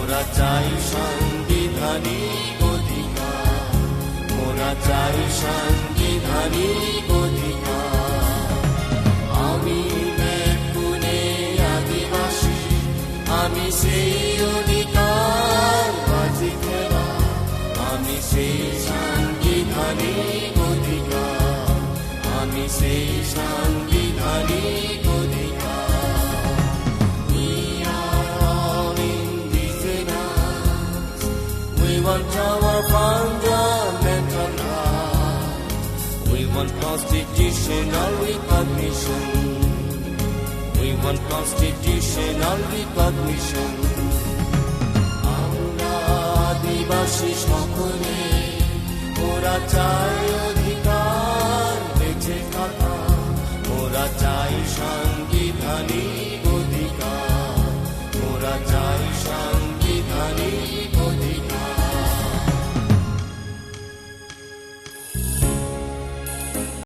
মোরা চাই সাংবিধানিক অধিকার, মোরা চাই সাংবিধানিক অধিকার। আমি মেঘপুনে আদিবাসী, আমি সেই অধিকার বাজি খেলা, আমি সেই সাংবিধানিক অধিকার, আমি সেই সাংবিধানিক অধিকার। We are all indigenous, we want our fundamental rights, we want constitutional recognition, we want constitutional recognition. আমরা আদিবাসী সকলে, ওরা চাই